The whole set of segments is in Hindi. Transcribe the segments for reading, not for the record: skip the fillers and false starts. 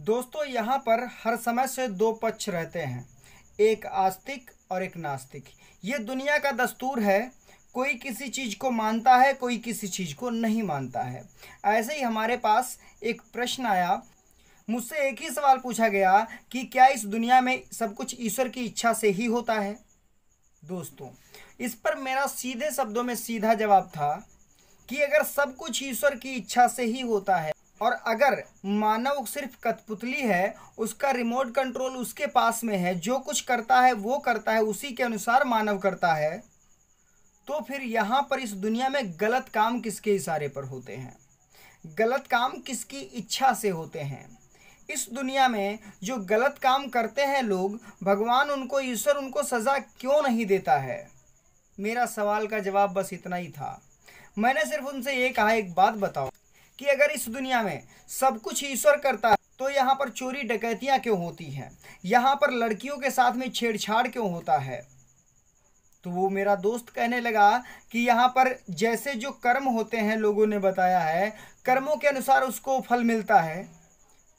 दोस्तों, यहाँ पर हर समय से दो पक्ष रहते हैं, एक आस्तिक और एक नास्तिक। ये दुनिया का दस्तूर है। कोई किसी चीज़ को मानता है, कोई किसी चीज़ को नहीं मानता है। ऐसे ही हमारे पास एक प्रश्न आया, मुझसे एक ही सवाल पूछा गया कि क्या इस दुनिया में सब कुछ ईश्वर की इच्छा से ही होता है। दोस्तों, इस पर मेरा सीधे शब्दों में सीधा जवाब था कि अगर सब कुछ ईश्वर की इच्छा से ही होता है और अगर मानव सिर्फ कठपुतली है, उसका रिमोट कंट्रोल उसके पास में है, जो कुछ करता है वो करता है, उसी के अनुसार मानव करता है, तो फिर यहाँ पर इस दुनिया में गलत काम किसके इशारे पर होते हैं, गलत काम किसकी इच्छा से होते हैं। इस दुनिया में जो गलत काम करते हैं लोग, भगवान उनको, ईश्वर उनको सज़ा क्यों नहीं देता है। मेरा सवाल का जवाब बस इतना ही था। मैंने सिर्फ उनसे ये कहा, एक बात बताओ कि अगर इस दुनिया में सब कुछ ईश्वर करता है तो यहाँ पर चोरी डकैतियाँ क्यों होती हैं, यहाँ पर लड़कियों के साथ में छेड़छाड़ क्यों होता है। तो वो मेरा दोस्त कहने लगा कि यहाँ पर जैसे जो कर्म होते हैं, लोगों ने बताया है, कर्मों के अनुसार उसको फल मिलता है।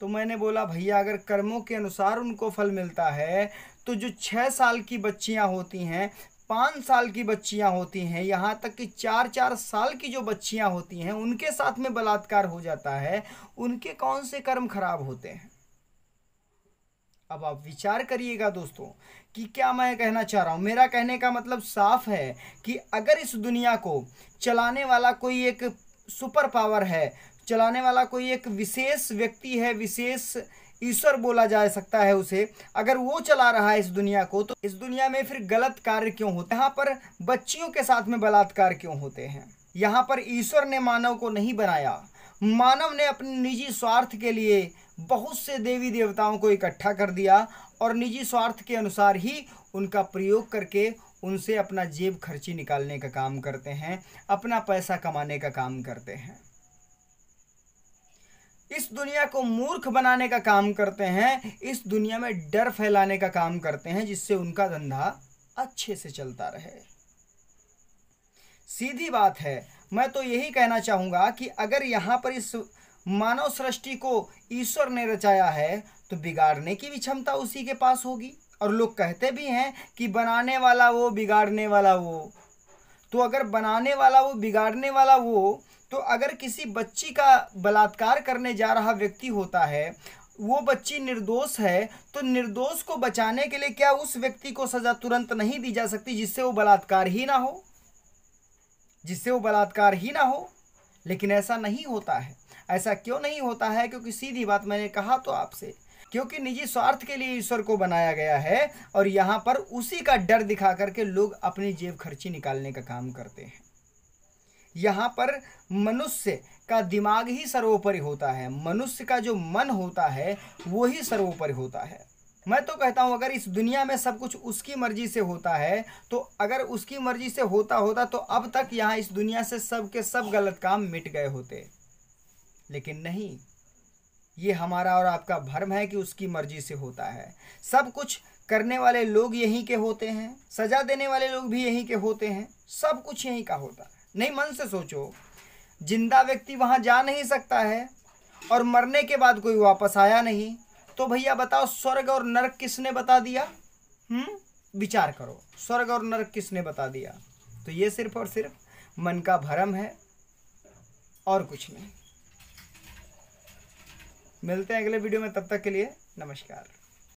तो मैंने बोला, भैया अगर कर्मों के अनुसार उनको फल मिलता है तो जो 6 साल की बच्चियां होती हैं, 5 साल की बच्चियां होती हैं, यहाँ तक कि 4-4 साल की जो बच्चियां होती हैं, उनके साथ में बलात्कार हो जाता है, उनके कौन से कर्म खराब होते हैं। अब आप विचार करिएगा दोस्तों कि क्या मैं कहना चाह रहा हूँ। मेरा कहने का मतलब साफ है कि अगर इस दुनिया को चलाने वाला कोई एक सुपर पावर है, चलाने वाला कोई एक विशेष व्यक्ति है, विशेष ईश्वर बोला जा सकता है उसे, अगर वो चला रहा है इस दुनिया को, तो इस दुनिया में फिर गलत कार्य क्यों होते हैं, यहाँ पर बच्चियों के साथ में बलात्कार क्यों होते हैं। यहाँ पर ईश्वर ने मानव को नहीं बनाया, मानव ने अपने निजी स्वार्थ के लिए बहुत से देवी देवताओं को इकट्ठा कर दिया और निजी स्वार्थ के अनुसार ही उनका प्रयोग करके उनसे अपना जेब खर्ची निकालने का काम करते हैं, अपना पैसा कमाने का काम करते हैं, इस दुनिया को मूर्ख बनाने का काम करते हैं, इस दुनिया में डर फैलाने का काम करते हैं, जिससे उनका धंधा अच्छे से चलता रहे। सीधी बात है, मैं तो यही कहना चाहूँगा कि अगर यहाँ पर इस मानव सृष्टि को ईश्वर ने रचाया है तो बिगाड़ने की भी क्षमता उसी के पास होगी। और लोग कहते भी हैं कि बनाने वाला वो, बिगाड़ने वाला वो। तो अगर बनाने वाला वो, बिगाड़ने वाला वो, तो अगर किसी बच्ची का बलात्कार करने जा रहा व्यक्ति होता है, वो बच्ची निर्दोष है, तो निर्दोष को बचाने के लिए क्या उस व्यक्ति को सज़ा तुरंत नहीं दी जा सकती, जिससे वो बलात्कार ही ना हो, जिससे वो बलात्कार ही ना हो। लेकिन ऐसा नहीं होता है। ऐसा क्यों नहीं होता है? क्योंकि सीधी बात मैंने कहा तो आपसे, क्योंकि निजी स्वार्थ के लिए ईश्वर को बनाया गया है और यहाँ पर उसी का डर दिखा करके लोग अपनी जेब खर्ची निकालने का काम करते हैं। यहाँ पर मनुष्य का दिमाग ही सर्वोपरि होता है, मनुष्य का जो मन होता है वो ही सर्वोपरि होता है। मैं तो कहता हूँ अगर इस दुनिया में सब कुछ उसकी मर्जी से होता है, तो अगर उसकी मर्जी से होता तो अब तक यहाँ इस दुनिया से सब के सब गलत काम मिट गए होते। लेकिन नहीं, ये हमारा और आपका भ्रम है कि उसकी मर्जी से होता है। सब कुछ करने वाले लोग यहीं के होते हैं, सजा देने वाले लोग भी यहीं के होते हैं, सब कुछ यहीं का होता है। नहीं, मन से सोचो, जिंदा व्यक्ति वहां जा नहीं सकता है और मरने के बाद कोई वापस आया नहीं, तो भैया बताओ स्वर्ग और नरक किसने बता दिया? विचार करो, स्वर्ग और नरक किसने बता दिया? तो ये सिर्फ और सिर्फ मन का भ्रम है और कुछ नहीं। मिलते हैं अगले वीडियो में, तब तक के लिए नमस्कार।